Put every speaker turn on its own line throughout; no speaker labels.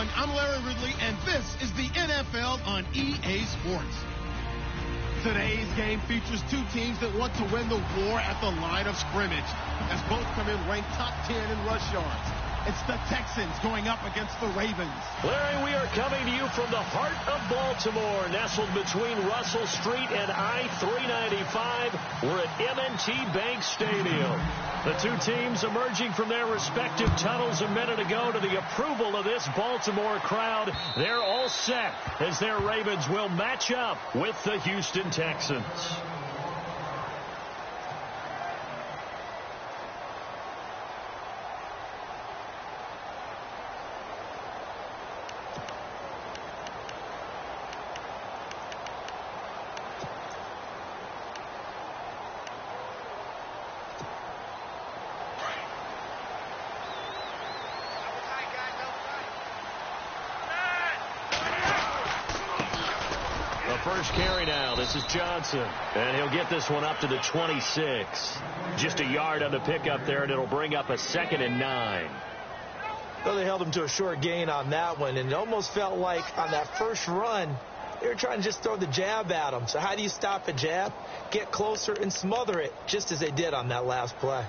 everyone. I'm Larry Ridley, and this is the NFL on EA Sports. Today's game features two teams that want to win the war at the line of scrimmage, as both come in ranked top 10 in rush yards. It's the Texans going up against the Ravens.
Larry, we are coming to you from the heart of Baltimore, nestled between Russell Street and I-395. We're at M&T Bank Stadium. The two teams emerging from their respective tunnels a minute ago to the approval of this Baltimore crowd. They're all set as their Ravens will match up with the Houston Texans. First carry now. This is Johnson. And he'll get this one up to the 26. Just a yard on the pickup there, and it'll bring up a 2nd and 9.
Well, they held him to a short gain on that one, and it almost felt like on that first run, they were trying to just throw the jab at him. So how do you stop a jab? Get closer and smother it, just as they did on that last play.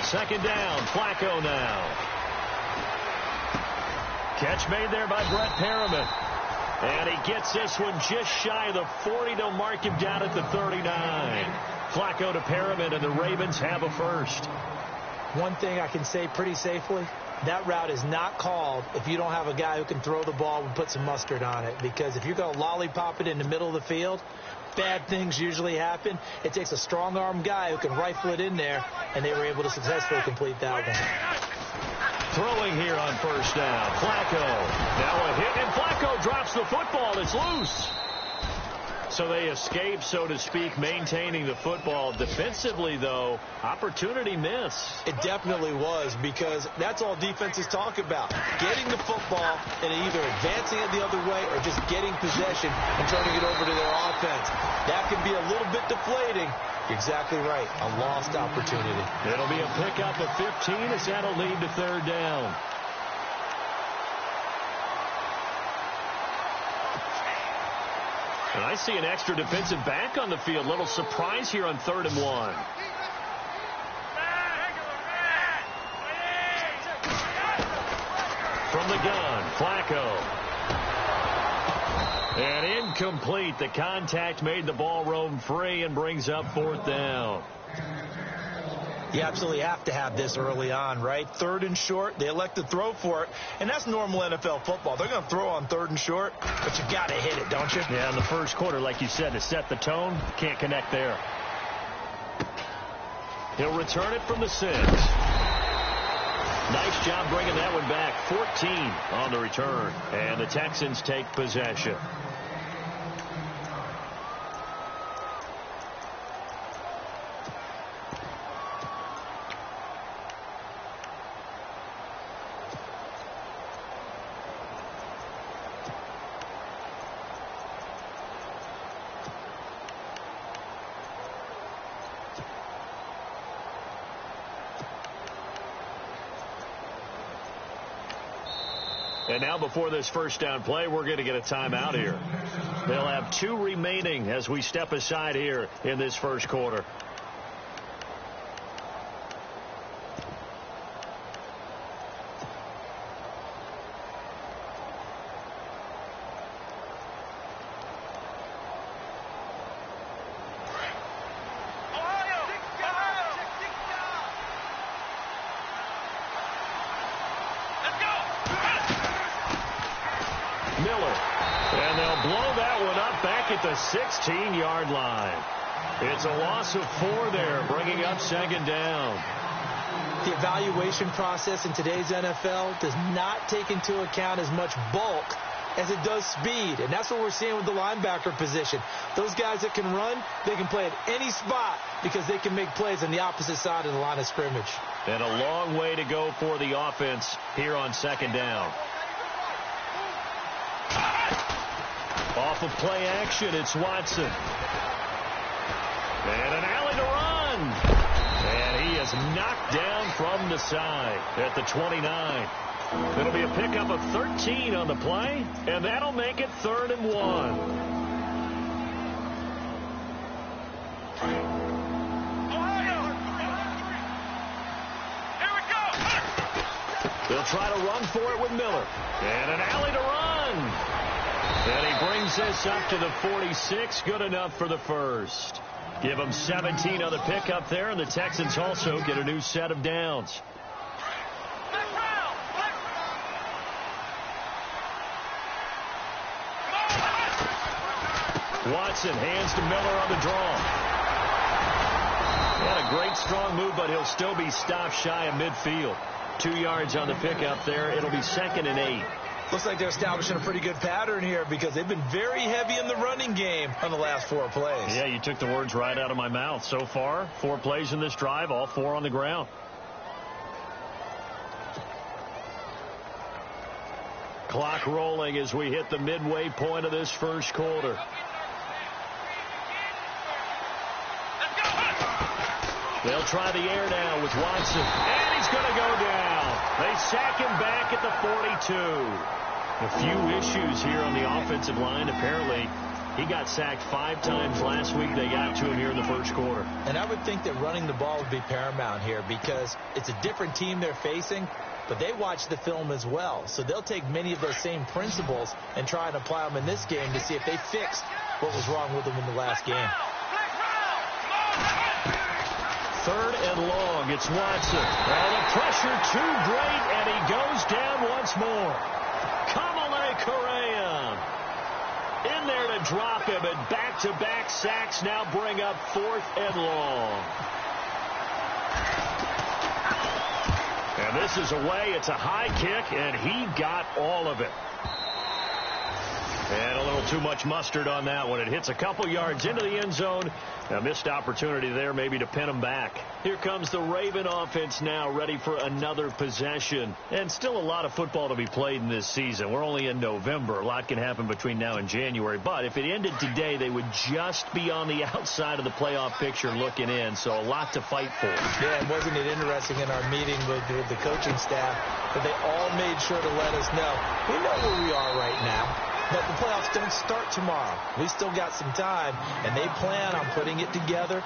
Second down, Flacco now. Catch made there by Brett Perriman. And he gets this one just shy of the 40. They'll mark him down at the 39. Flacco to Perriman, and the Ravens have a first.
One thing I can say pretty safely, that route is not called if you don't have a guy who can throw the ball and put some mustard on it. Because if you're going to lollipop it in the middle of the field, bad things usually happen. It takes a strong-arm guy who can rifle it in there, and they were able to successfully complete that one.
Throwing here on first down. Flacco. Now a hit, and Flacco drops the football. It's loose. So they escape, so to speak, maintaining the football. Defensively, though, opportunity miss.
It definitely was, because that's all defenses talk about. Getting the football and either advancing it the other way or just getting possession and turning it over to their offense. That can be a little bit deflating. You're exactly right. A lost opportunity.
It'll be a pickup of 15 as that'll lead to third down. And I see an extra defensive back on the field. Little surprise here on 3rd and 1. From the gun, Flacco. And incomplete. The contact made the ball roam free and brings up 4th down.
You absolutely have to have this early on, right? 3rd and short, they elect to throw for it, and that's normal NFL football. They're going to throw on 3rd and short, but you got to hit it, don't you?
Yeah, in the first quarter, like you said, to set the tone, can't connect there. He'll return it from the 6. Nice job bringing that one back. 14 on the return, and the Texans take possession. And now before this first down play, we're going to get a timeout here. They'll have 2 remaining as we step aside here in this first quarter. And they'll blow that one up back at the 16-yard line. It's a loss of 4 there, bringing up 2nd down.
The evaluation process in today's NFL does not take into account as much bulk as it does speed, and that's what we're seeing with the linebacker position. Those guys that can run, they can play at any spot because they can make plays on the opposite side of the line of scrimmage.
And a long way to go for the offense here on 2nd down. off of play action. It's Watson. And an alley to run. And he is knocked down from the side at the 29. It'll be a pickup of 13 on the play, and that'll make it 3rd and 1. They'll try to run for it with Miller. And an alley to run. And he brings this up to the 46. Good enough for the first. Give them 17 on the pickup there, and the Texans also get a new set of downs. Watson hands to Miller on the draw. Not a great strong move, but he'll still be stopped shy of midfield. 2 yards on the pickup there. It'll be 2nd and 8.
Looks like they're establishing a pretty good pattern here because they've been very heavy in the running game on the last 4 plays.
Yeah, you took the words right out of my mouth. So far, 4 plays in this drive, all 4 on the ground. Clock rolling as we hit the midway point of this first quarter. They'll try the air now with Watson. And he's going to go down. They sack him back at the 42. A few issues here on the offensive line. Apparently, he got sacked 5 times last week. They got to him here in the first quarter.
And I would think that running the ball would be paramount here because it's a different team they're facing, but they watch the film as well. So they'll take many of those same principles and try and apply them in this game to see if they fixed what was wrong with them in the last game.
3rd and long. It's Watson. Well, the pressure too great, and he goes down once more. Kamale Correa in there to drop him, and back-to-back sacks now bring up 4th and long. And this is away. It's a high kick, and he got all of it. And a little too much mustard on that one. It hits a couple yards into the end zone. A missed opportunity there maybe to pin him back. Here comes the Raven offense now, ready for another possession. And still a lot of football to be played in this season. We're only in November. A lot can happen between now and January. But if it ended today, they would just be on the outside of the playoff picture looking in. So a lot to fight for.
Yeah, and wasn't it interesting in our meeting with the coaching staff that they all made sure to let us know, we know where we are right now. But the playoffs don't start tomorrow. We still got some time, and they plan on putting it together,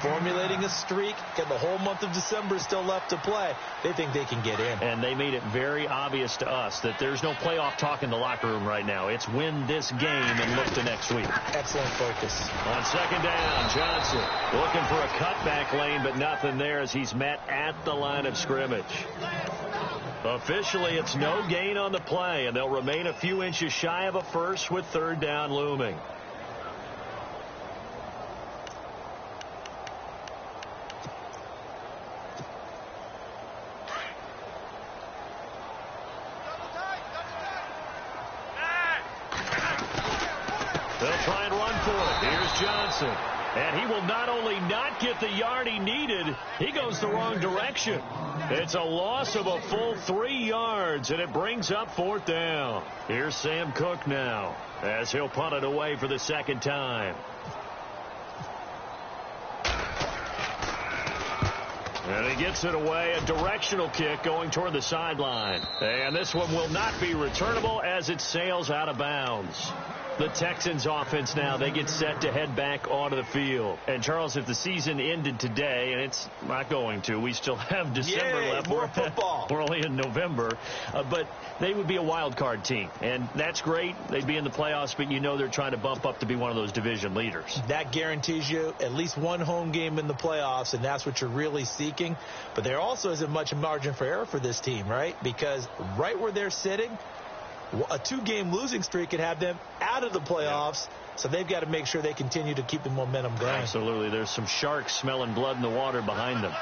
formulating a streak, and the whole month of December still left to play. They think they can get in.
And they made it very obvious to us that there's no playoff talk in the locker room right now. It's win this game and look to next week.
Excellent focus.
On 2nd down, Johnson looking for a cutback lane, but nothing there as he's met at the line of scrimmage. Officially, it's no gain on the play, and they'll remain a few inches shy of a first with 3rd down looming. They'll try and run for it. Here's Johnson. And he will not only not get the yard he needed, he goes the wrong direction. It's a loss of a full 3 yards, and it brings up 4th down. Here's Sam Cook now as he'll punt it away for the 2nd time. And he gets it away, a directional kick going toward the sideline. And this one will not be returnable as it sails out of bounds. The Texans offense now, they get set to head back onto the field. And, Charles, if the season ended today, and it's not going to, we still have December left.
More football.
We're only in November. But they would be a wild card team. And that's great. They'd be in the playoffs, but you know they're trying to bump up to be one of those division leaders.
That guarantees you at least one home game in the playoffs, and that's what you're really seeking. But there also isn't much margin for error for this team, right? Because right where they're sitting, a 2-game losing streak could have them out of the playoffs, so they've got to make sure they continue to keep the momentum going.
Absolutely. There's some sharks smelling blood in the water behind them.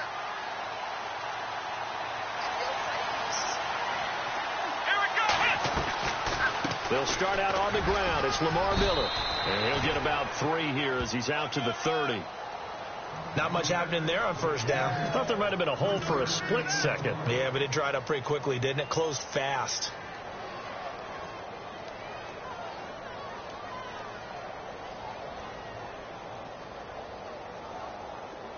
They'll start out on the ground. It's Lamar Miller. And he'll get about 3 here as he's out to the 30.
Not much happening there on 1st down.
I thought there might have been a hole for a split second.
Yeah, but it dried up pretty quickly, didn't it? Closed fast.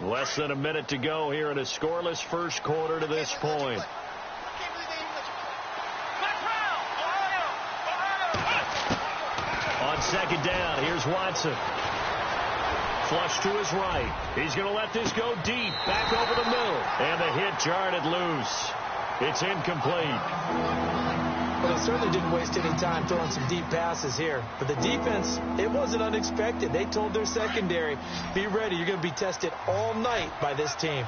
Less than a minute to go here in a scoreless first quarter to this point. On second down, here's Watson. Flush to his right. He's going to let this go deep. Back over the middle. And the hit jarred it loose. It's incomplete.
Well, they certainly didn't waste any time throwing some deep passes here. But the defense, it wasn't unexpected. They told their secondary, be ready. You're going to be tested all night by this team.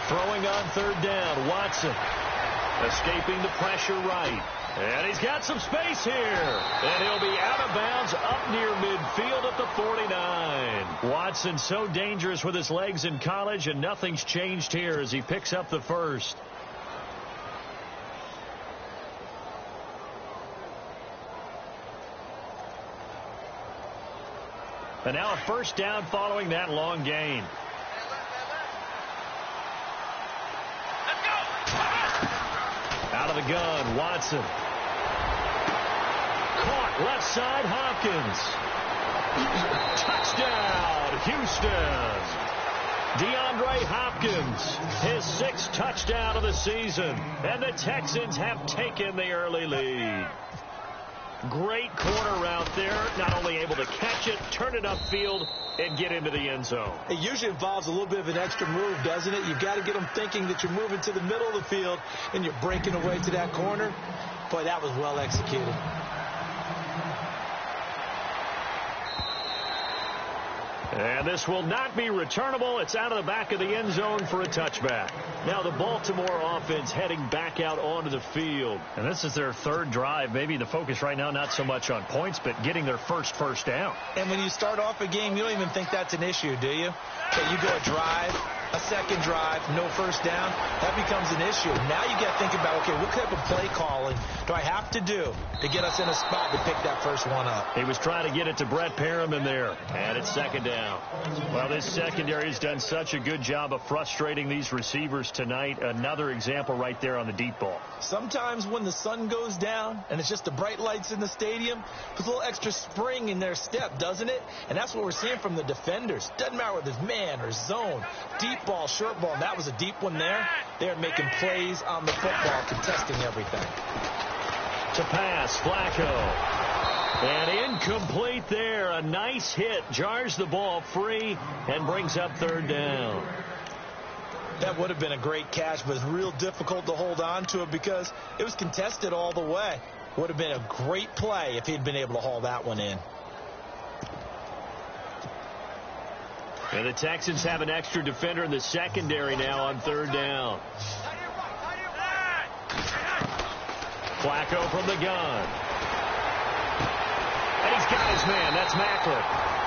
Throwing on third down, Watson. Escaping the pressure right. And he's got some space here. And he'll be out of bounds up near midfield at the 49. Watson so dangerous with his legs in college, and nothing's changed here as he picks up the first. And now a first down following that long gain. Out of the gun, Watson. Caught left side, Hopkins. Touchdown, Houston. DeAndre Hopkins, his 6th touchdown of the season. And the Texans have taken the early lead. Great corner route there. Not only able to catch it, turn it upfield, and get into the end zone.
It usually involves a little bit of an extra move, doesn't it? You've got to get them thinking that you're moving to the middle of the field and you're breaking away to that corner. Boy, that was well executed.
And this will not be returnable. It's out of the back of the end zone for a touchback. Now the Baltimore offense heading back out onto the field. And this is their 3rd drive. Maybe the focus right now not so much on points, but getting their first down.
And when you start off a game, you don't even think that's an issue, do you? Okay, you go a drive, a second drive, no first down, that becomes an issue. Now you got to think about, okay, what type of play calling do I have to do to get us in a spot to pick that first one up?
He was trying to get it to Brett Perriman there. And it's second down. Well, this secondary has done such a good job of frustrating these receivers tonight. Another example right there on the deep ball.
Sometimes when the sun goes down and it's just the bright lights in the stadium, puts a little extra spring in their step, doesn't it? And that's what we're seeing from the defenders. Doesn't matter whether it's man or zone, deep ball, short ball. And that was a deep one there. They're making plays on the football, contesting everything.
To pass, Flacco. And incomplete there. A nice hit. Jars the ball free and brings up third down.
That would have been a great catch, but it's real difficult to hold on to it because it was contested all the way. Would have been a great play if he'd been able to haul that one in.
And the Texans have an extra defender in the secondary now on third down. Flacco from the gun. And he's got his man. That's Macklin.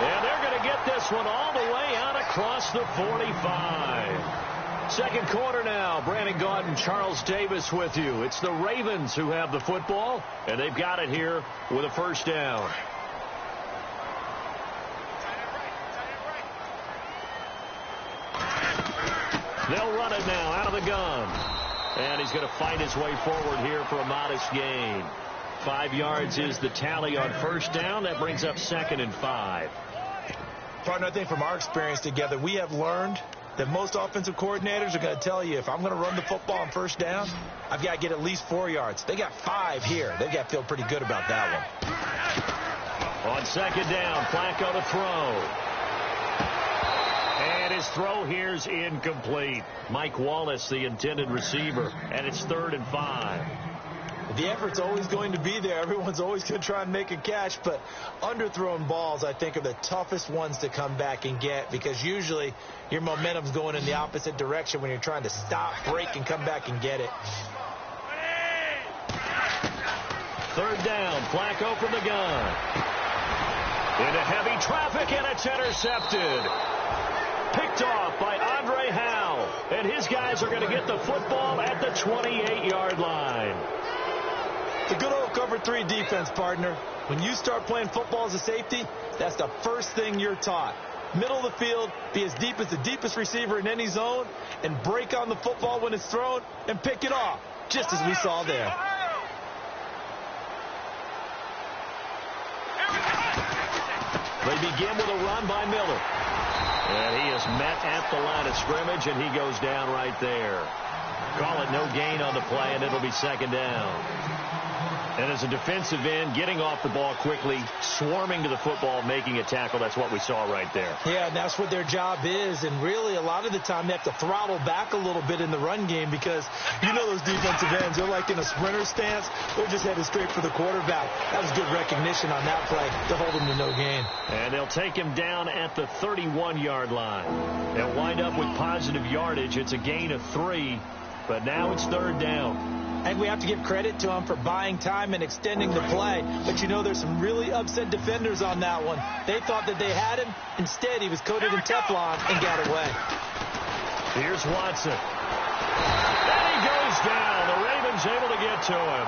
And they're going to get this one all the way out across the 45. Second quarter now. Brandon Gaudin, Charles Davis with you. It's the Ravens who have the football, and they've got it here with a first down. They'll run it now out of the gun. And he's going to fight his way forward here for a modest gain. 5 yards is the tally on first down. That brings up 2nd and 5.
Partner, I think from our experience together, we have learned that most offensive coordinators are going to tell you, if I'm going to run the football on first down, I've got to get at least 4 yards. They got 5 here. They've got to feel pretty good about that
one. On second down, Flacco to throw. And his throw here's incomplete. Mike Wallace, the intended receiver, and it's 3rd and 5.
The effort's always going to be there. Everyone's always going to try and make a catch, but underthrown balls, I think, are the toughest ones to come back and get because usually your momentum's going in the opposite direction when you're trying to stop, break, and come back and get it.
3rd down, Flacco from the gun. Into heavy traffic, and it's intercepted. Picked off by Andre Howe, and his guys are going to get the football at the 28-yard line.
The good old cover 3 defense, partner. When you start playing football as a safety, that's the first thing you're taught. Middle of the field, be as deep as the deepest receiver in any zone, and break on the football when it's thrown and pick it off, just as we saw there.
begin with a run by Miller. And he is met at the line of scrimmage, and he goes down right there. Call it no gain on the play, and it'll be second down. And as a defensive end, getting off the ball quickly, swarming to the football, making a tackle, that's what we saw right there.
Yeah, and that's what their job is. And really, a lot of the time, they have to throttle back a little bit in the run game because you know those defensive ends, they're like in a sprinter stance. They're just headed straight for the quarterback. That was good recognition on that play to hold him to no gain.
And they'll take him down at the 31-yard line. They'll wind up with positive yardage. It's a gain of 3, but now it's third down.
I think we have to give credit to him for buying time and extending the play. But, you know, there's some really upset defenders on that one. They thought that they had him. Instead, he was coated in Teflon and got away.
Here's Watson. And he goes down. The Ravens able to get to him.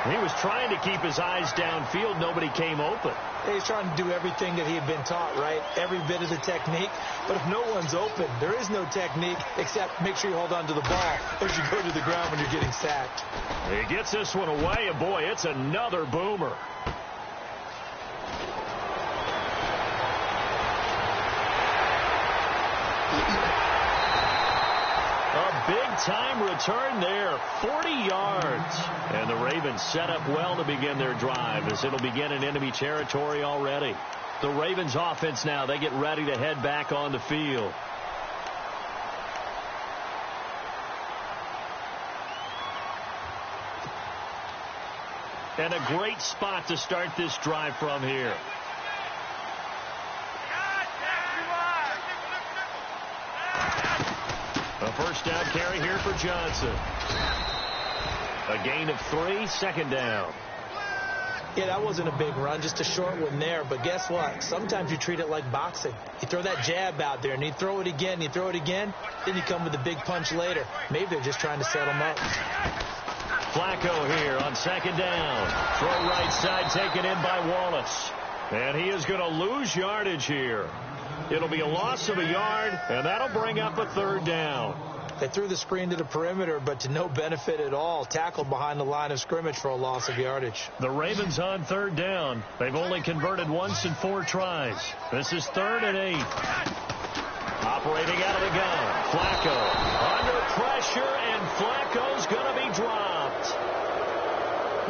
He was trying to keep his eyes downfield. Nobody came open.
He's trying to do everything that he had been taught, right? Every bit of the technique. But if no one's open, there is no technique except make sure you hold on to the ball as you go to the ground when you're getting sacked.
He gets this one away, and boy, it's another boomer. Big-time return there, 40 yards. And the Ravens set up well to begin their drive as it'll begin in enemy territory already. The Ravens offense now, they get ready to head back on the field. And a great spot to start this drive from here. A first down carry here for Johnson. A gain of 3, second down.
Yeah, that wasn't a big run, just a short one there. But guess what? Sometimes you treat it like boxing. You throw that jab out there, and you throw it again, you throw it again, then you come with a big punch later. Maybe they're just trying to set him up.
Flacco here on second down. Throw right side taken in by Wallace. And he is going to lose yardage here. It'll be a loss of a yard, and that'll bring up a third down.
They threw the screen to the perimeter, but to no benefit at all. Tackled behind the line of scrimmage for a loss of yardage.
The Ravens on third down. They've only converted once in 4 tries. This is 3rd and 8. Operating out of the gun. Flacco under pressure, and Flacco's going to be dropped.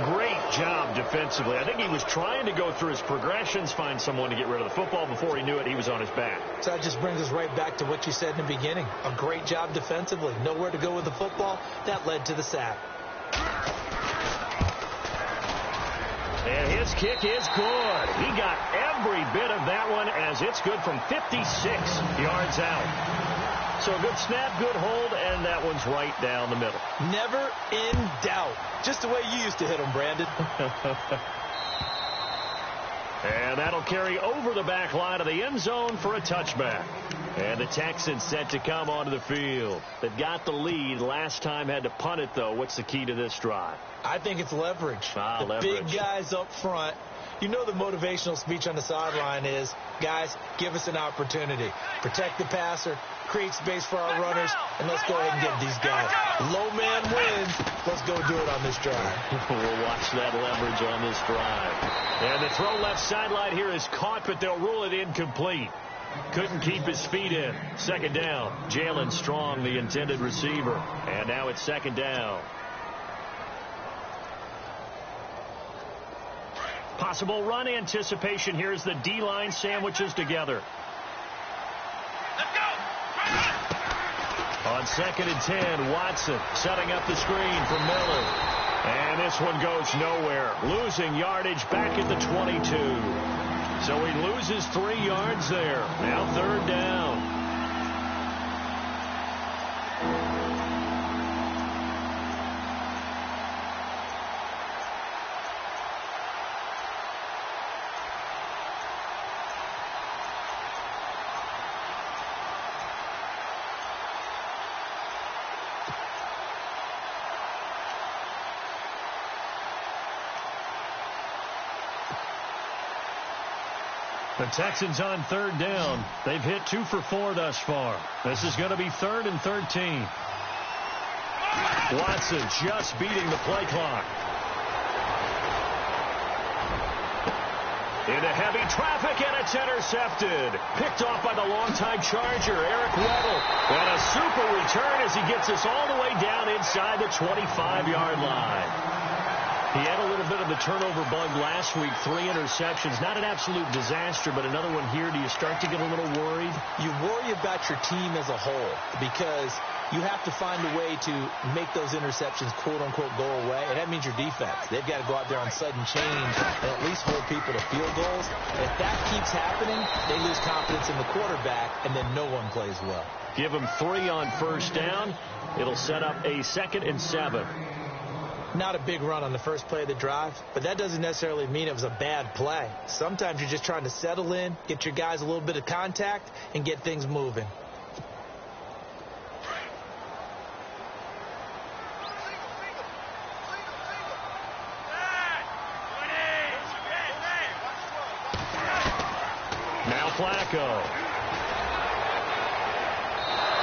Great job defensively. I think he was trying to go through his progressions, find someone to get rid of the football. Before he knew it, he was on his back.
So that just brings us right back to what you said in the beginning. A great job defensively. Nowhere to go with the football. That led to the sack.
And his kick is good. He got every bit of that one as it's good from 56 yards out. So a good snap, good hold, and that one's right down the middle.
Never in doubt. Just the way you used to hit them, Brandon.
And that'll carry over the back line of the end zone for a touchback. And the Texans set to come onto the field. They've got the lead. Last time had to punt it, though. What's the key to this drive?
I think it's leverage.
Leverage.
Big guys up front. You know the motivational speech on the sideline is, guys, give us an opportunity. Protect the passer, create space for our runners, and let's go ahead and get these guys. Low man wins. Let's go do it on this drive.
We'll watch that leverage on this drive. And the throw left sideline here is caught, but they'll rule it incomplete. Couldn't keep his feet in. Second down. Jalen Strong, the intended receiver. And now it's second down. Possible run anticipation here as the D-line sandwiches together.
Let's go.
On 2nd and 10, Watson setting up the screen for Miller. And this one goes nowhere. Losing yardage back at the 22. So he loses 3 yards there. Now third down. The Texans on third down. They've hit 2 for 4 thus far. This is going to be 3rd and 13. Watson just beating the play clock. Into heavy traffic, and it's intercepted. Picked off by the longtime Charger, Eric Weddle. And a super return as he gets us all the way down inside the 25-yard line. He had a little bit of the turnover bug last week, 3 interceptions. Not an absolute disaster, but another one here. Do you start to get a little worried?
You worry about your team as a whole because you have to find a way to make those interceptions, quote-unquote, go away, and that means your defense. They've got to go out there on sudden change and at least hold people to field goals. If that keeps happening, they lose confidence in the quarterback, and then no one plays well.
Give them 3 on first down. It'll set up a 2nd and 7.
Not a big run on the first play of the drive, but that doesn't necessarily mean it was a bad play. Sometimes you're just trying to settle in, get your guys a little bit of contact, and get things moving.
Now Flacco.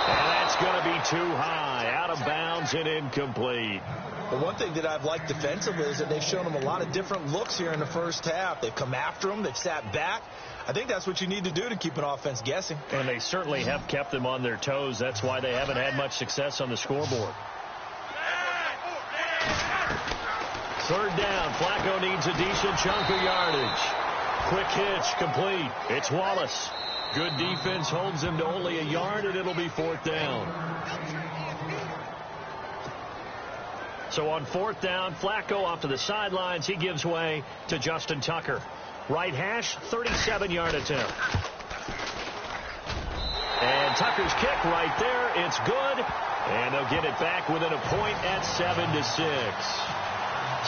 And that's going to be too high, out of bounds and incomplete.
Well, one thing that I've liked defensively is that they've shown them a lot of different looks here in the first half. They've come after them. They've sat back. I think that's what you need to do to keep an offense guessing.
And they certainly have kept them on their toes. That's why they haven't had much success on the scoreboard. 3rd down. Flacco needs a decent chunk of yardage. Quick hitch, complete. It's Wallace. Good defense holds him to only a yard, and it'll be 4th down. So on 4th down, Flacco off to the sidelines. He gives way to Justin Tucker. Right hash, 37-yard attempt. And Tucker's kick right there. It's good. And they'll get it back within a point at 7-6.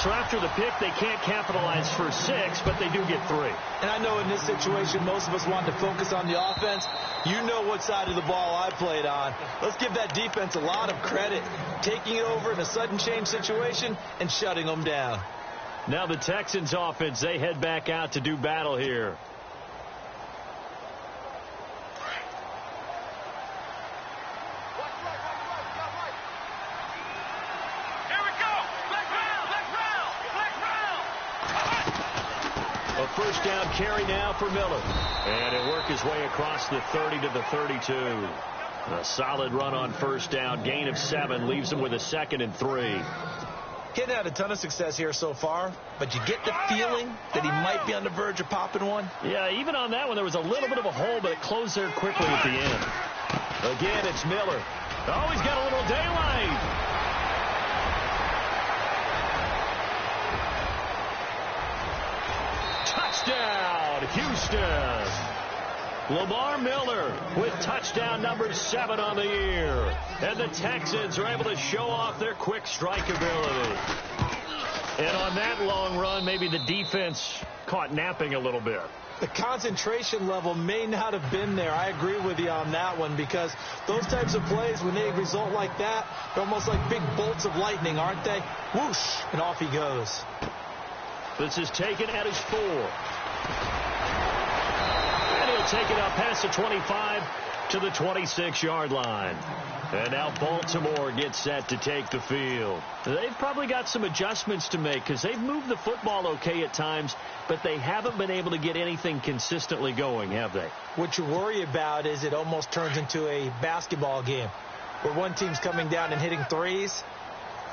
So after the pick, they can't capitalize for 6, but they do get 3.
And I know in this situation, most of us want to focus on the offense. You know what side of the ball I played on. Let's give that defense a lot of credit, taking it over in a sudden change situation and shutting them down.
Now the Texans offense, they head back out to do battle here. First down carry now for Miller. And he'll work his way across the 30 to the 32. A solid run on first down. Gain of 7 leaves him with a 2nd and 3.
He hadn't had a ton of success here so far, but you get the feeling that he might be on the verge of popping one.
Yeah, even on that one, there was a little bit of a hole, but it closed there quickly at the end. Again, it's Miller. Oh, he's got a little daylight. Touchdown, Houston. Lamar Miller with touchdown number 7 on the year. And the Texans are able to show off their quick strike ability. And on that long run, maybe the defense caught napping a little bit.
The concentration level may not have been there. I agree with you on that one because those types of plays, when they result like that, they're almost like big bolts of lightning, aren't they? Whoosh, and off he goes.
This is taken at his 4. And he'll take it up past the 25 to the 26-yard line. And now Baltimore gets set to take the field. They've probably got some adjustments to make because they've moved the football okay at times, but they haven't been able to get anything consistently going, have they?
What you worry about is it almost turns into a basketball game where one team's coming down and hitting threes,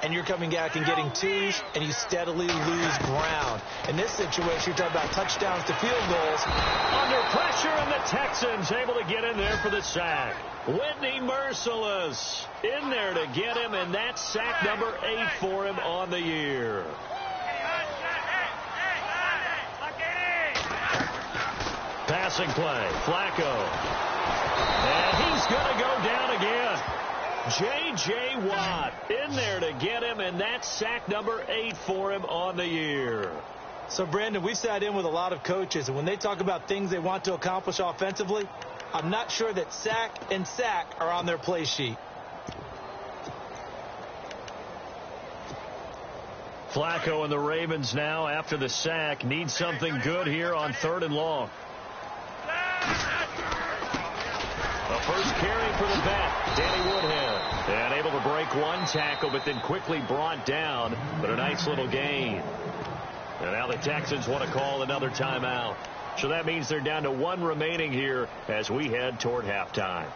and you're coming back and getting twos, and you steadily lose ground. In this situation, you're talking about touchdowns to field goals.
Under pressure, and the Texans able to get in there for the sack. Whitney Merciless in there to get him, and that's sack number 8 for him on the year. Passing play, Flacco. And he's going to go down again. J.J. Watt in there to get him, and that's sack number 8 for him on the year.
So, Brandon, we've sat in with a lot of coaches, and when they talk about things they want to accomplish offensively, I'm not sure that sack and sack are on their play sheet.
Flacco and the Ravens now, after the sack, need something good here on 3rd and long. The first carry for the back, Danny Woodhead. And able to break one tackle, but then quickly brought down. But a nice little gain. And now the Texans want to call another timeout. So that means they're down to 1 remaining here as we head toward halftime.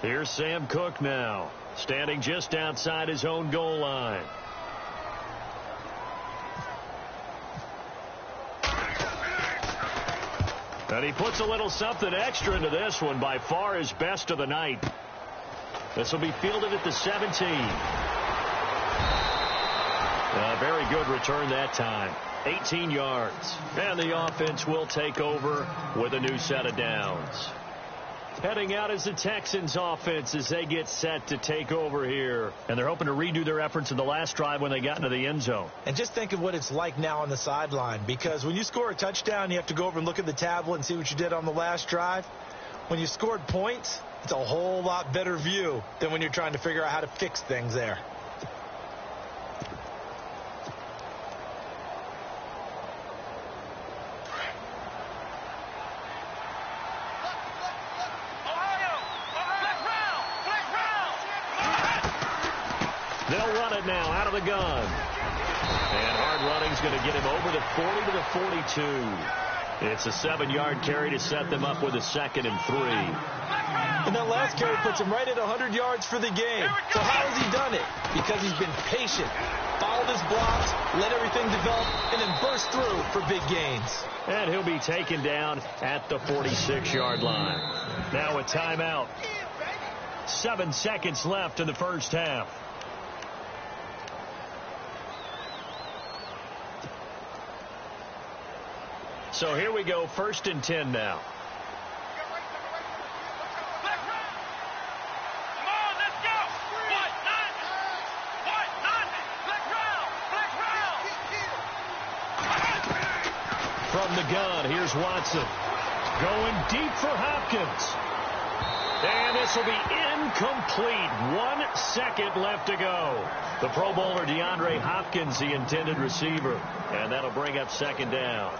Here's Sam Cook now, standing just outside his own goal line. And he puts a little something extra into this one, by far his best of the night. This will be fielded at the 17. A very good return that time. 18 yards. And the offense will take over with a new set of downs. Heading out is the Texans offense as they get set to take over here. And they're hoping to redo their efforts in the last drive when they got into the end zone.
And just think of what it's like now on the sideline, because when you score a touchdown, you have to go over and look at the tablet and see what you did on the last drive. When you scored points, it's a whole lot better view than when you're trying to figure out how to fix things there.
They'll run it now out of the gun. And hard running's going to get him over the 40 to the 42. It's a 7-yard carry to set them up with a 2nd and 3.
And that last carry puts him right at 100 yards for the game. So how has he done it? Because he's been patient, followed his blocks, let everything develop, and then burst through for big gains.
And he'll be taken down at the 46-yard line. Now a timeout. 7 seconds left in the first half. So here we go, 1st and 10 now. From the gun, here's Watson. Going deep for Hopkins. And this will be incomplete. 1 second left to go. The Pro Bowler DeAndre Hopkins, the intended receiver. And that'll bring up 2nd down.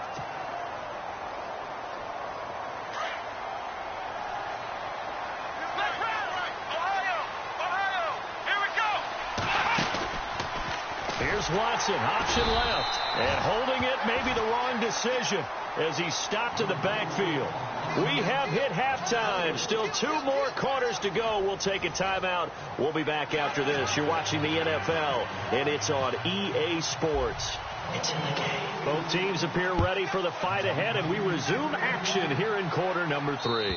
Here's Watson, option left, and holding it may be the wrong decision as he stopped in the backfield. We have hit halftime. Still 2 more quarters to go. We'll take a timeout. We'll be back after this. You're watching the NFL, and it's on EA Sports. It's in the game. Both teams appear ready for the fight ahead, and we resume action here in quarter number 3.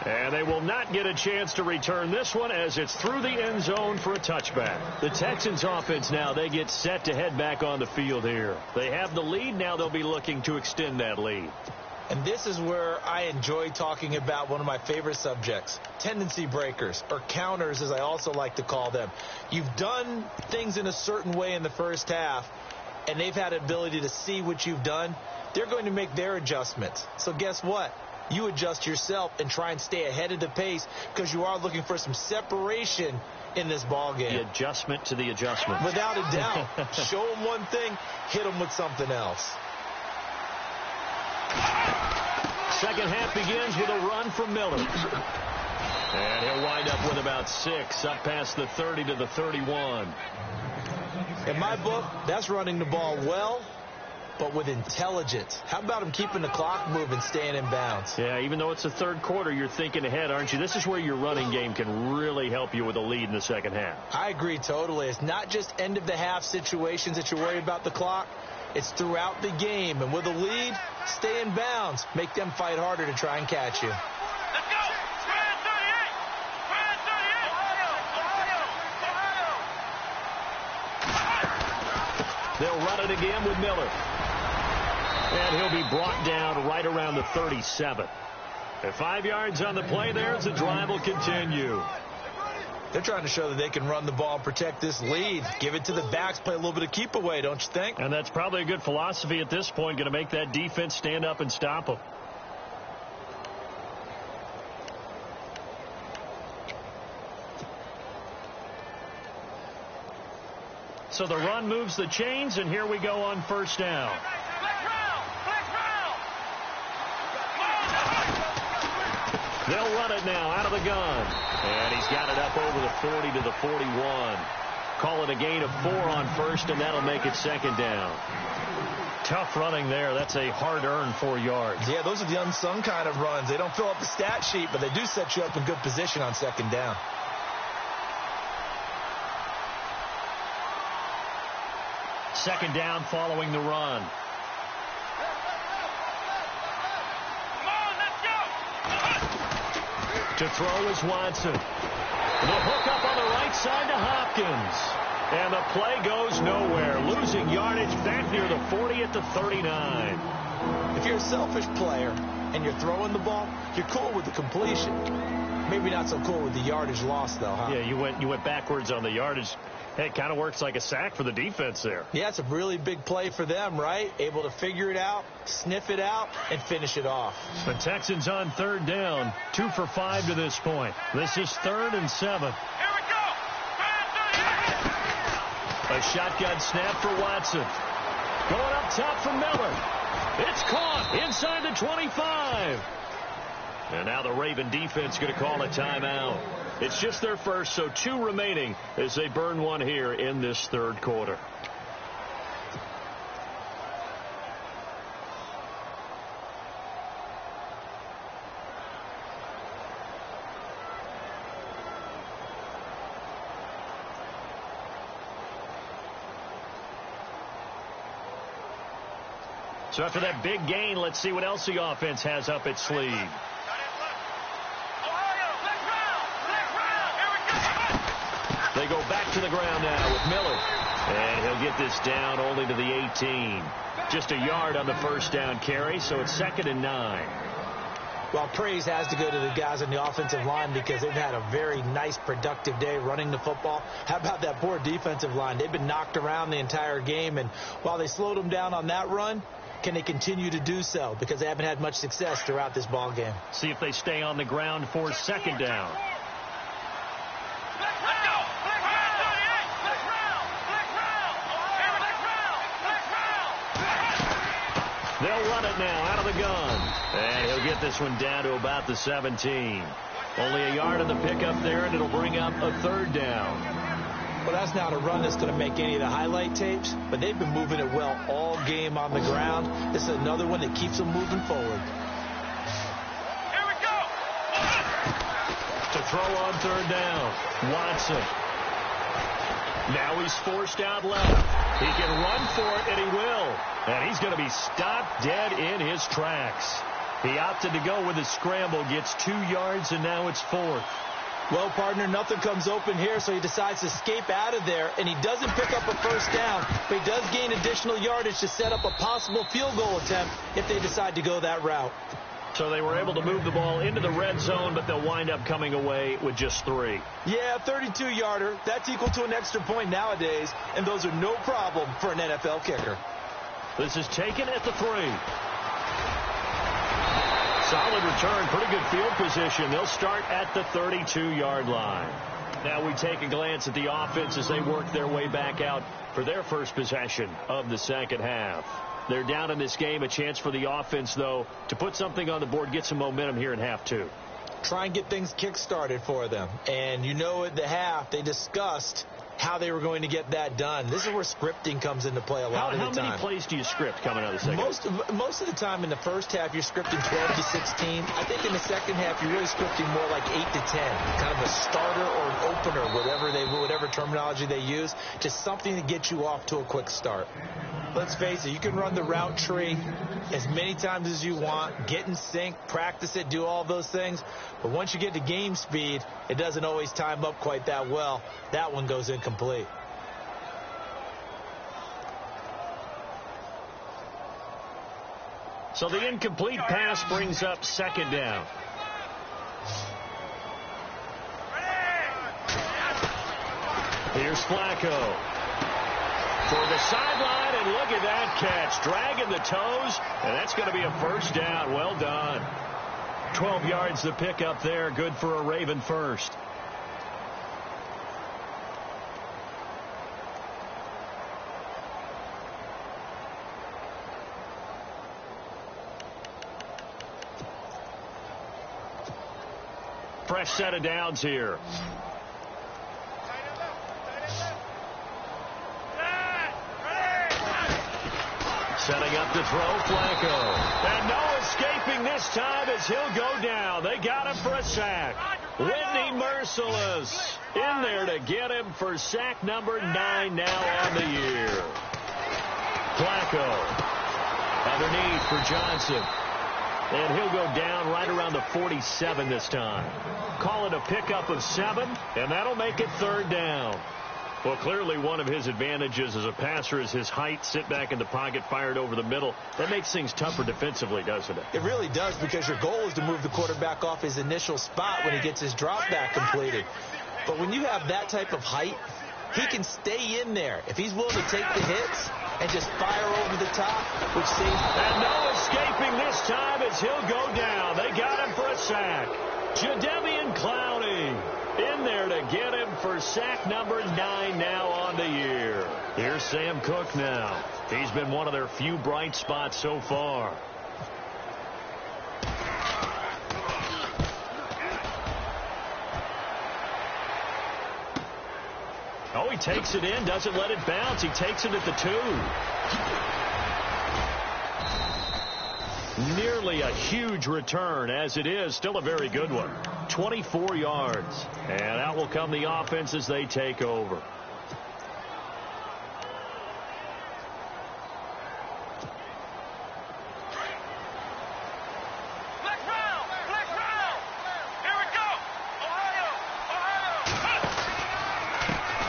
And they will not get a chance to return this one as it's through the end zone for a touchback. The Texans offense now, they get set to head back on the field here. They have the lead. Now they'll be looking to extend that lead.
And this is where I enjoy talking about one of my favorite subjects, tendency breakers, or counters as I also like to call them. You've done things in a certain way in the first half, and they've had an ability to see what you've done. They're going to make their adjustments. So guess what? You adjust yourself and try and stay ahead of the pace because you are looking for some separation in this ball game.
The adjustment to the adjustment.
Without a doubt. Show them one thing, hit them with something else.
Second half begins with a run from Miller. And he'll wind up with about 6, up past the 30 to the 31.
In my book, that's running the ball well, but with intelligence. How about him keeping the clock moving, staying in bounds?
Yeah, even though it's the third quarter, you're thinking ahead, aren't you? This is where your running game can really help you with a lead in the second half.
I agree totally. It's not just end-of-the-half situations that you're worried about the clock. It's throughout the game. And with a lead, stay in bounds. Make them fight harder to try and catch you.
Let's go! Brand 38! Brand 38!
They'll run it again with Miller. And he'll be brought down right around the 37. At 5 yards on the play there as the drive will continue.
They're trying to show that they can run the ball and protect this lead. Give it to the backs, play a little bit of keep away, don't you think?
And that's probably a good philosophy at this point, going to make that defense stand up and stop them. So the run moves the chains, and here we go on first down. They'll run it now out of the gun. And he's got it up over the 40 to the 41. Call it a gain of 4 on first, and that'll make it second down. Tough running there. That's a hard-earned 4 yards.
Yeah, those are the unsung kind of runs. They don't fill up the stat sheet, but they do set you up in good position on second down.
Second down following the run. To throw is Watson. The hook up on the right side to Hopkins. And the play goes nowhere. Losing yardage back near the 40 at the 39.
If you're a selfish player and you're throwing the ball, you're cool with the completion. Maybe not so cool with the yardage loss, though, huh?
Yeah, you went backwards on the yardage. Hey, it kind of works like a sack for the defense there.
Yeah, it's a really big play for them, right? Able to figure it out, sniff it out, and finish it off.
The Texans on third down, 2 for 5 to this point. This is 3rd and 7.
Here we go.
A shotgun snap for Watson. Going up top for Miller. It's caught inside the 25. And now the Raven defense going to call a timeout. It's just their first, so 2 remaining as they burn one here in this third quarter. So after that big gain, let's see what else the offense has up its sleeve. They go back to the ground now with Miller. And he'll get this down only to the 18. Just a yard on the first down carry, so it's 2nd and 9.
Well, praise has to go to the guys on the offensive line because they've had a very nice, productive day running the football. How about that poor defensive line? They've been knocked around the entire game, and while they slowed them down on that run, can they continue to do so? Because they haven't had much success throughout this ball game.
See if they stay on the ground for second down. They'll run it now out of the gun. And he'll get this one down to about the 17. Only a yard on the pickup there, and it'll bring up a 3rd down.
Well, that's not a run that's going to make any of the highlight tapes, but they've been moving it well all game on the ground. This is another one that keeps them moving forward.
Here we go.
To throw on 3rd down, Watson. Now he's forced out left. He can run for it, and he will. And he's going to be stopped dead in his tracks. He opted to go with his scramble, gets 2 yards, and now it's 4th.
Well, partner, nothing comes open here, so he decides to escape out of there, and he doesn't pick up a first down, but he does gain additional yardage to set up a possible field goal attempt if they decide to go that route.
So they were able to move the ball into the red zone, but they'll wind up coming away with just 3.
Yeah, 32-yarder. That's equal to an extra point nowadays, and those are no problem for an NFL kicker.
This is taken at the 3. Solid return, pretty good field position. They'll start at the 32-yard line. Now we take a glance at the offense as they work their way back out for their first possession of the second half. They're down in this game. A chance for the offense, though, to put something on the board, get some momentum here in half 2.
Try and get things kick-started for them. And you know at the half, they discussed how they were going to get that done. This is where scripting comes into play a lot of the time.
How many plays do you script coming out of the second half?
Most of the time in the first half, you're scripting 12 to 16. I think in the second half, you're really scripting more like 8 to 10. Kind of a starter or an opener, whatever terminology they use. Just something to get you off to a quick start. Let's face it, you can run the route tree as many times as you want, get in sync, practice it, do all those things. But once you get to game speed, it doesn't always time up quite that well. That one goes incomplete.
So the incomplete pass brings up second down. Here's Flacco. For the sideline, and look at that catch. Dragging the toes, and that's going to be a first down. Well done. 12 yards to pick up there. Good for a Raven first. Fresh set of downs here. Setting up to throw, Flacco. And no escaping this time as he'll go down. They got him for a sack. Whitney Merciless in there to get him for sack number 9 now on the year. Flacco underneath for Johnson. And he'll go down right around the 47 this time. Call it a pickup of 7, and that'll make it 3rd down. Well, clearly one of his advantages as a passer is his height, sit back in the pocket, fired over the middle. That makes things tougher defensively, doesn't it?
It really does, because your goal is to move the quarterback off his initial spot when he gets his drop back completed. But when you have that type of height, he can stay in there. If he's willing to take the hits and just fire over the top, which seems...
And no escaping this time as he'll go down. They got him for a sack. Jadeveon Clowney in there to get him for sack number 9 now on the year. Here's Sam Cook now. He's been one of their few bright spots so far. Oh, he takes it in, doesn't let it bounce. He takes it at the 2. Nearly a huge return, as it is. Still a very good one. 24 yards. And out will come the offense as they take over.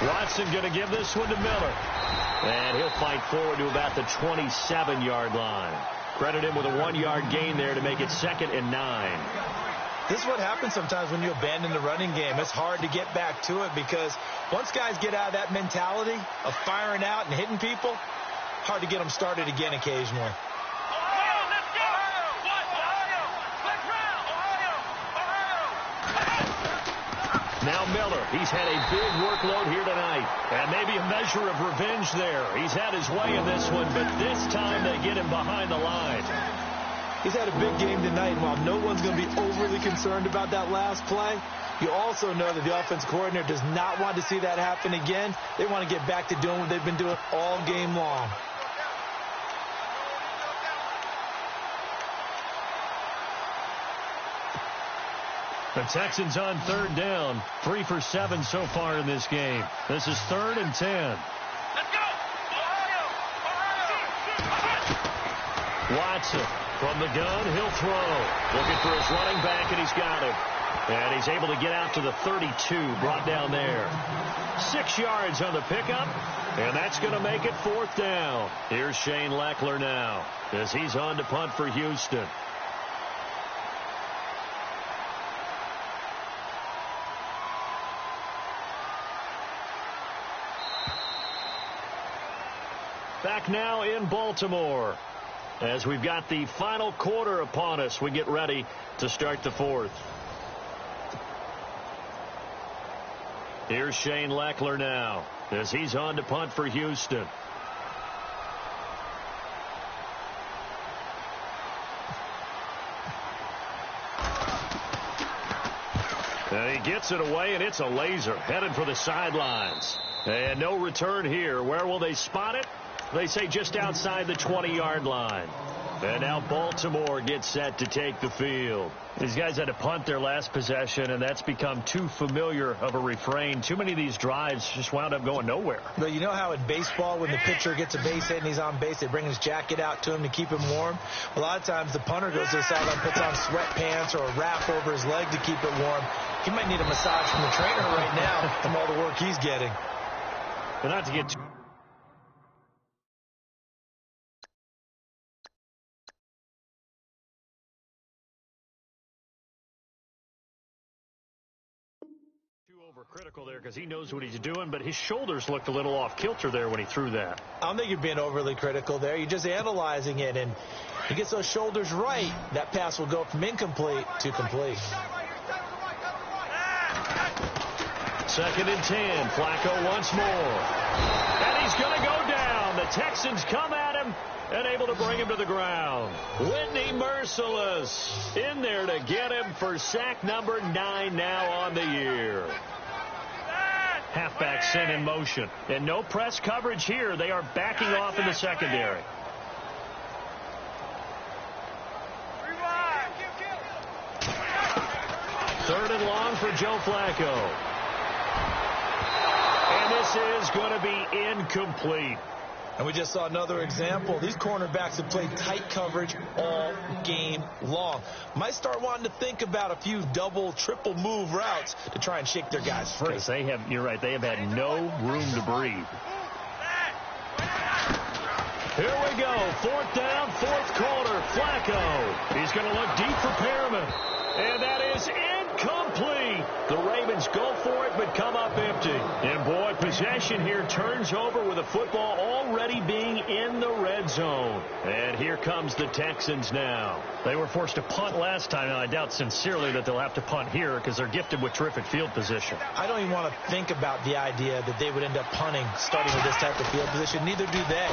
Watson going to give this one to Miller. And he'll fight forward to about the 27-yard line. Credit him with a 1-yard gain there to make it 2nd and 9.
This is what happens sometimes when you abandon the running game. It's hard to get back to it, because once guys get out of that mentality of firing out and hitting people, hard to get them started again occasionally.
Now Miller, he's had a big workload here tonight. And maybe a measure of revenge there. He's had his way in this one, but this time they get him behind the line.
He's had a big game tonight, and while no one's going to be overly concerned about that last play, you also know that the offense coordinator does not want to see that happen again. They want to get back to doing what they've been doing all game long.
The Texans on 3rd down. 3 for 7 so far in this game. This is 3rd and 10.
Let's go!
Watson from the gun. He'll throw. Looking for his running back, and he's got him. And he's able to get out to the 32. Brought down there. 6 yards on the pickup. And that's going to make it 4th down. Here's Shane Leckler now as he's on to punt for Houston. Back now in Baltimore as we've got the final quarter upon us. We get ready to start the 4th. Here's Shane Leckler now as he's on to punt for Houston. And he gets it away, and it's a laser headed for the sidelines. And no return here. Where will they spot it? They say just outside the 20-yard line. And now Baltimore gets set to take the field. These guys had to punt their last possession, and that's become too familiar of a refrain. Too many of these drives just wound up going nowhere.
But you know how in baseball, when the pitcher gets a base hit and he's on base, they bring his jacket out to him to keep him warm? A lot of times the punter goes to the sideline, puts on sweatpants or a wrap over his leg to keep it warm. He might need a massage from the trainer right now from all the work he's getting.
But not to get too overcritical there, because he knows what he's doing, but his shoulders looked a little off kilter there when he threw that.
I don't think you're being overly critical there. You're just analyzing it, and he gets those shoulders right. That pass will go from incomplete to complete.
2nd and 10. Flacco once more. And he's going to go down. The Texans come at him and able to bring him to the ground. Whitney Merciless in there to get him for sack number 9 now on the year. Halfback sent in motion. And no press coverage here. They are backing off in the secondary. 3rd and long for Joe Flacco. And this is going to be incomplete.
And we just saw another example. These cornerbacks have played tight coverage all game long. Might start wanting to think about a few double, triple move routes to try and shake their guys free.
Because you're right, they have had no room to breathe. Here we go. 4th down, 4th quarter. Flacco. He's going to look deep for Perriman. And that is incomplete. The Ravens go for it, but come up empty. And boy, possession here turns over with the football already being in the red zone. And here comes the Texans now. They were forced to punt last time, and I doubt sincerely that they'll have to punt here because they're gifted with terrific field position.
I don't even want to think about the idea that they would end up punting starting with this type of field position. Neither do they.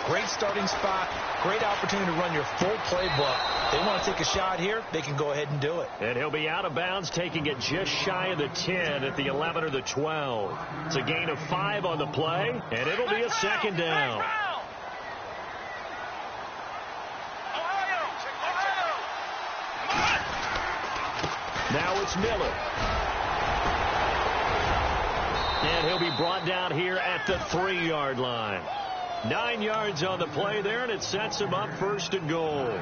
Great starting spot, great opportunity to run your full playbook. They want to take a shot here, they can go ahead and do it.
And he'll be out of bounds, taking it just shy of the 10 at the 11 or the 12. It's a gain of 5 on the play, and it'll be a 2nd down. Now it's Miller. And he'll be brought down here at the 3-yard line. 9 yards on the play there, and it sets him up 1st and goal.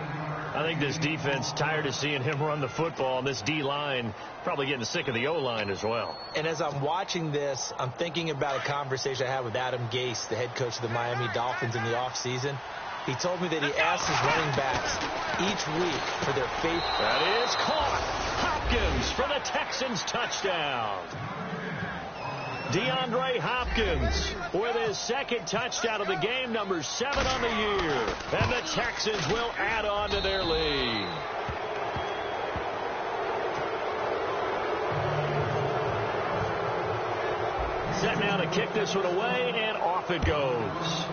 I think this defense tired of seeing him run the football, and this D-line probably getting sick of the O-line as well.
And as I'm watching this, I'm thinking about a conversation I had with Adam Gase, the head coach of the Miami Dolphins in the offseason. He told me that he asked his running backs each week for their favorite.
That is caught. Hopkins for the Texans touchdown. DeAndre Hopkins with his 2nd touchdown of the game, number 7 on the year. And the Texans will add on to their lead. Set now to kick this one away, and off it goes.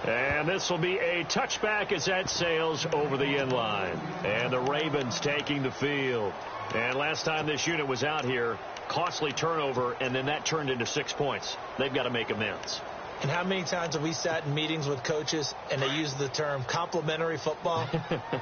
And this will be a touchback as that sails over the end line. And the Ravens taking the field. And last time this unit was out here, costly turnover, and then that turned into 6 points. They've got to make amends.
And how many times have we sat in meetings with coaches and they use the term complementary football?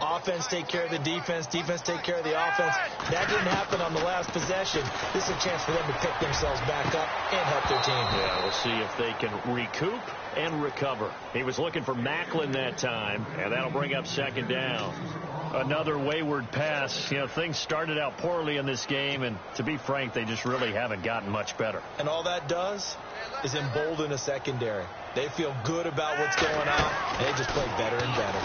Offense take care of the defense, defense take care of the offense. That didn't happen on the last possession. This is a chance for them to pick themselves back up and help their team.
Yeah, we'll see if they can recoup and recover. He was looking for Macklin that time, and that'll bring up 2nd down. Another wayward pass. You know, things started out poorly in this game, and to be frank, they just really haven't gotten much better.
And all that does is embolden a secondary. They feel good about what's going on, and they just play better and better.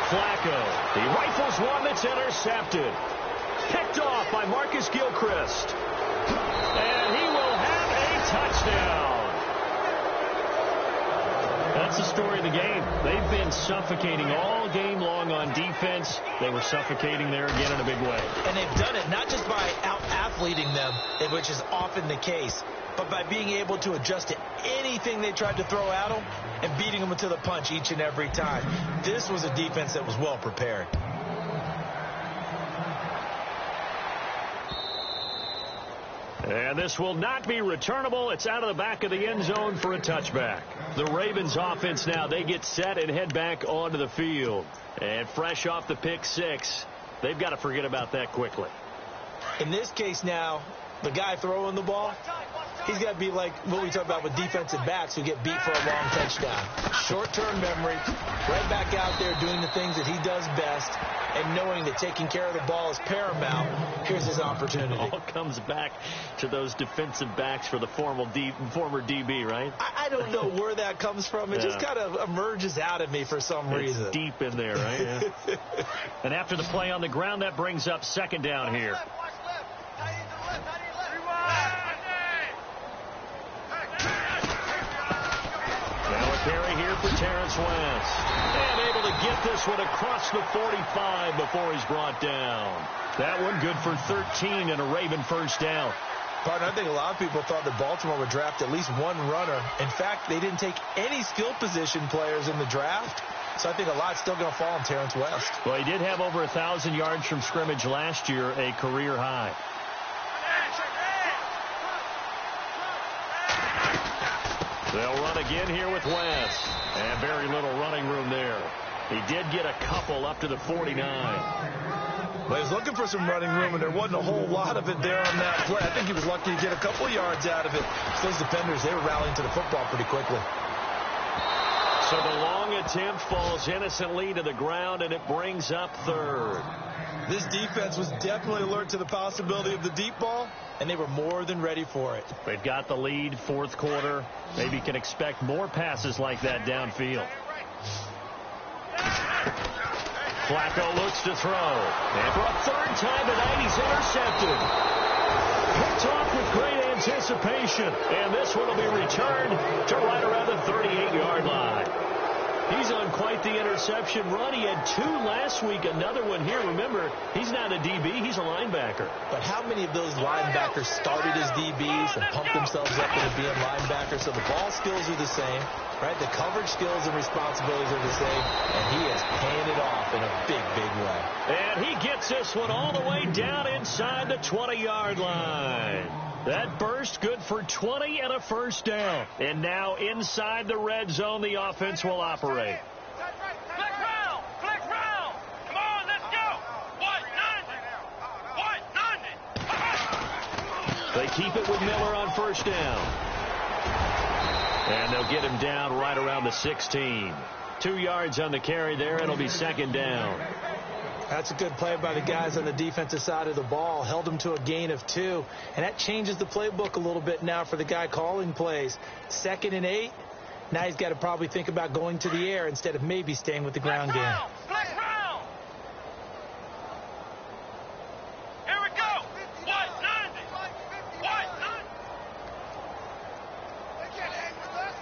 Flacco, he rifles one that's intercepted. Picked off by Marcus Gilchrist. And he will have a touchdown. That's the story of the game. They've been suffocating all game long on defense. They were suffocating there again in a big way.
And they've done it not just by out-athleting them, which is often the case, but by being able to adjust to anything they tried to throw at them and beating them to the punch each and every time. This was a defense that was well prepared.
And this will not be returnable. It's out of the back of the end zone for a touchback. The Ravens offense now, they get set and head back onto the field. And fresh off the pick 6, they've got to forget about that quickly.
In this case now, the guy throwing the ball, he's got to be like what we talk about with defensive backs who get beat for a long touchdown. Short-term memory, right back out there doing the things that he does best, and knowing that taking care of the ball is paramount. Here's his opportunity.
It all comes back to those defensive backs for the former DB, right?
I don't know where that comes from. It just kind of emerges out of me for some reason.
It's deep in there, right? Yeah. And after the play on the ground, that brings up 2nd down here. Now a carry here for Terrence West. And able to get this one across the 45 before he's brought down. That one good for 13 and a Raven 1st down.
Partner, I think a lot of people thought that Baltimore would draft at least one runner. In fact, they didn't take any skill position players in the draft. So I think a lot's still going to fall on Terrence West.
Well, he did have over 1,000 yards from scrimmage last year, a career high. They'll run again here with West. And very little running room there. He did get a couple up to the 49.
But he was looking for some running room, and there wasn't a whole lot of it there on that play. I think he was lucky to get a couple yards out of it. Those defenders, they were rallying to the football pretty quickly.
So the long attempt falls innocently to the ground, and it brings up third.
This defense was definitely alert to the possibility of the deep ball, and they were more than ready for it.
They've got the lead, fourth quarter. Maybe can expect more passes like that downfield. Flacco looks to throw. And for a third time tonight, he's intercepted. Picked off with great anticipation. And this one will be returned to right around the 38-yard line. He's on quite the interception run. He had 2 last week, another one here. Remember, he's not a DB, he's a linebacker.
But how many of those linebackers started as DBs and pumped themselves up into being linebackers? So the ball skills are the same, right? The coverage skills and responsibilities are the same, and he is paying it off in a big, big way.
And he gets this one all the way down inside the 20-yard line. That burst good for 20 and a first down. And now inside the red zone, the offense will operate.
Flex round! Flex round! Come on, let's go! 190! 190!
They keep it with Miller on first down. And they'll get him down right around the 16. 2 yards on the carry there. It'll be second down.
That's a good play by the guys on the defensive side of the ball. Held them to a gain of 2. And that changes the playbook a little bit now for the guy calling plays. 2nd and 8. Now he's got to probably think about going to the air instead of maybe staying with the ground game.
Flex round! Here we go! 190! 190! They can't hang with us!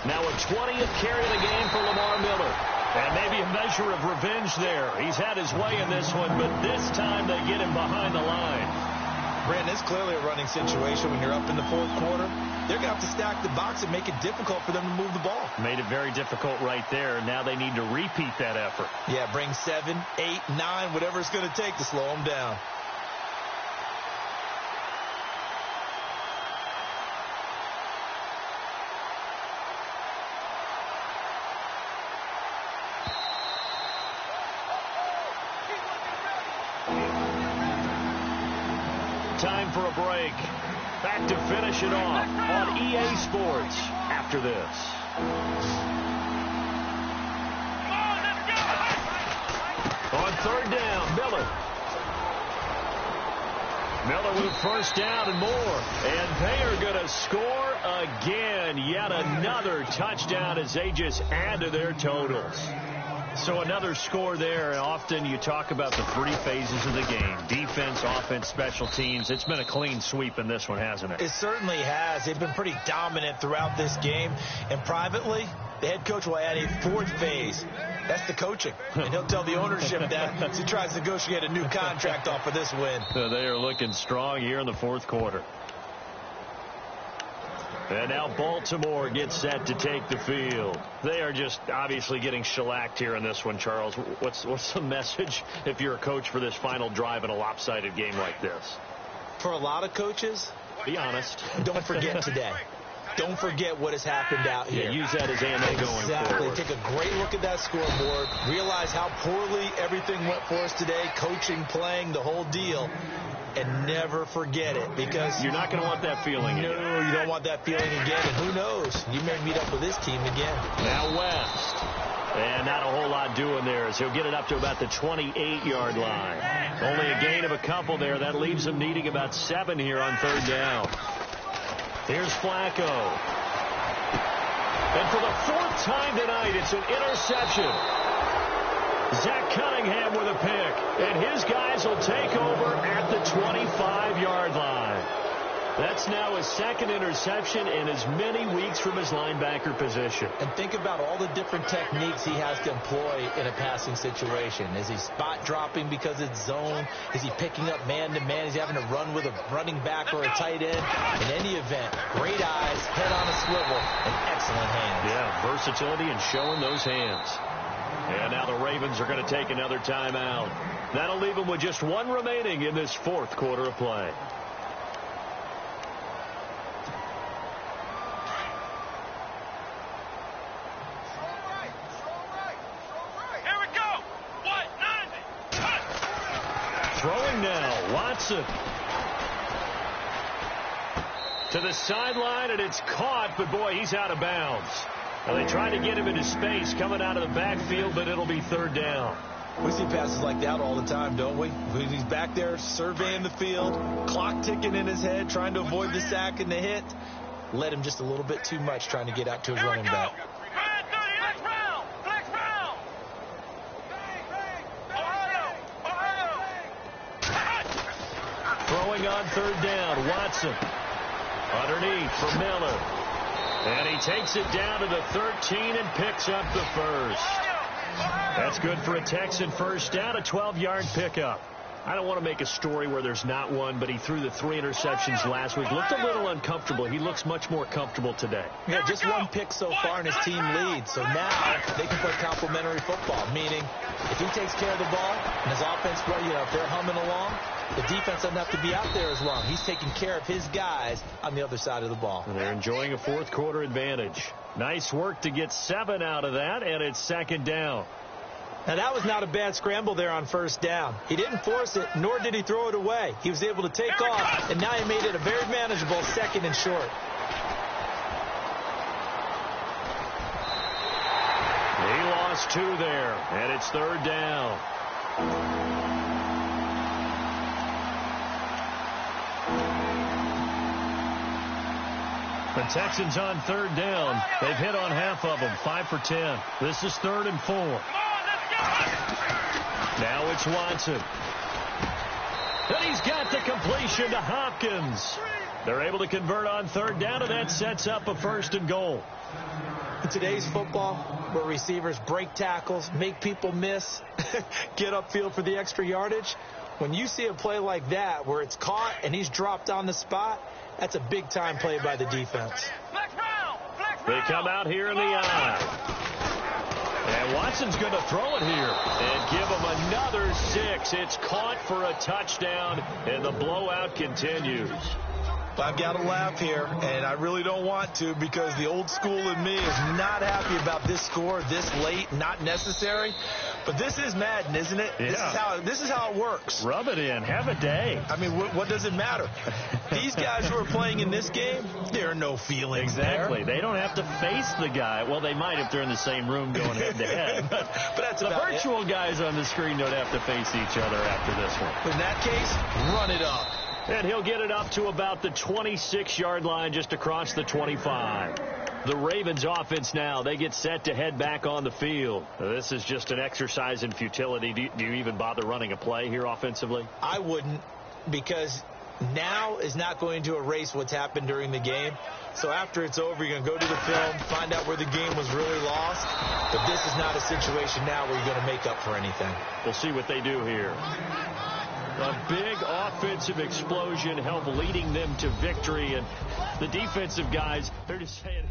Now a 20th carry of the game for Lamar Miller. And maybe a measure of revenge there. He's had his way in this one, but this time they get him behind the line.
Brandon, it's clearly a running situation when you're up in the fourth quarter. They're going to have to stack the box and make it difficult for them to move the ball.
Made it very difficult right there. Now they need to repeat that effort.
Yeah, bring 7, 8, 9, whatever it's going to take to slow them down.
Time for a break. Back to finish it off on EA Sports after this. On third down, Miller. Miller with first down and more. And they are going to score again. Yet another touchdown as they just add to their totals. So another score there. Often you talk about the 3 phases of the game. Defense, offense, special teams. It's been a clean sweep in this one, hasn't it?
It certainly has. They've been pretty dominant throughout this game. And privately, the head coach will add a 4th phase. That's the coaching. And he'll tell the ownership that as he tries to negotiate a new contract off of this win.
So they are looking strong here in the fourth quarter. And now Baltimore gets set to take the field. They are just obviously getting shellacked here in this one, Charles. What's the message if you're a coach for this final drive in a lopsided game like this?
For a lot of coaches,
be honest.
Don't forget today. Don't forget what has happened out here.
Yeah, use that as ammo going forward.
Take a great look at that scoreboard. Realize how poorly everything went for us today. Coaching, playing, the whole deal. And never forget it, because
you're not going to want that feeling again.
No, you don't want that feeling again. And who knows? You may meet up with this team again.
Now West. And not a whole lot doing there as he'll get it up to about the 28-yard line. Only a gain of a couple there. That leaves him needing about 7 here on third down. Here's Flacco. And for the 4th time tonight, it's an interception. Zach Cunningham with a pick, and his guys will take over at the 25-yard line. That's now his 2nd interception in as many weeks from his linebacker position.
And think about all the different techniques he has to employ in a passing situation. Is he spot dropping because it's zone? Is he picking up man-to-man? Is he having to run with a running back or a tight end? In any event, great eyes, head on a swivel, and excellent hands.
Yeah, versatility and showing those hands. And now the Ravens are going to take another timeout. That'll leave them with just 1 remaining in this fourth quarter of play. throwing now. Watson. To the sideline, and it's caught, but boy, he's out of bounds. Well, they tried to get him into space coming out of the backfield, but it'll be third down.
We see passes like that all the time, don't we? He's back there surveying the field, clock ticking in his head, trying to avoid the sack and the hit. Led him just a little bit too much trying to get out to his running back.
Throwing on third down, Watson. Underneath for Miller. And he takes it down to the 13 and picks up the first. That's good for a Texan first down, a 12-yard pickup. I don't want to make a story where there's not one, but he threw the 3 interceptions last week. Looked a little uncomfortable. He looks much more comfortable today.
Yeah, just one pick so far and his team leads. So now they can play complementary football, meaning if he takes care of the ball and his offense, if they're humming along, the defense doesn't have to be out there as long. He's taking care of his guys on the other side of the ball.
And they're enjoying a fourth-quarter advantage. Nice work to get 7 out of that, and it's second down.
Now, that was not a bad scramble there on first down. He didn't force it, nor did he throw it away. He was able to take off, and now he made it a very manageable second and short.
He lost 2 there, and it's third down. The Texans on third down. They've hit on half of them, 5 for 10. This is 3rd and 4. Now it's Watson. And he's got the completion to Hopkins. They're able to convert on third down, and that sets up a 1st and goal.
In today's football, where receivers break tackles, make people miss, get upfield for the extra yardage, when you see a play like that where it's caught and he's dropped on the spot, that's a big-time play by the defense.
They come out here in the eye. And Watson's going to throw it here and give him another 6. It's caught for a touchdown, and the blowout continues.
I've got to laugh here, and I really don't want to because the old school in me is not happy about this score this late, not necessary. But this is Madden, isn't it?
Yeah.
This is how it works.
Rub it in. Have a day.
I mean, what does it matter? These guys who are playing in this game, there are no feelings
Exactly.
there.
They don't have to face the guy. Well, they might if they're in the same room going head-to-head. But
that's
the virtual guys on the screen don't have to face each other after this one.
In that case, run it up.
And he'll get it up to about the 26-yard line just across the 25. The Ravens offense now, they get set to head back on the field. This is just an exercise in futility. Do you even bother running a play here offensively?
I wouldn't, because now is not going to erase what's happened during the game. So after it's over, you're going to go to the film, find out where the game was really lost. But this is not a situation now where you're going to make up for anything.
We'll see what they do here. A big offensive explosion helped leading them to victory, and the defensive guys, they're just saying...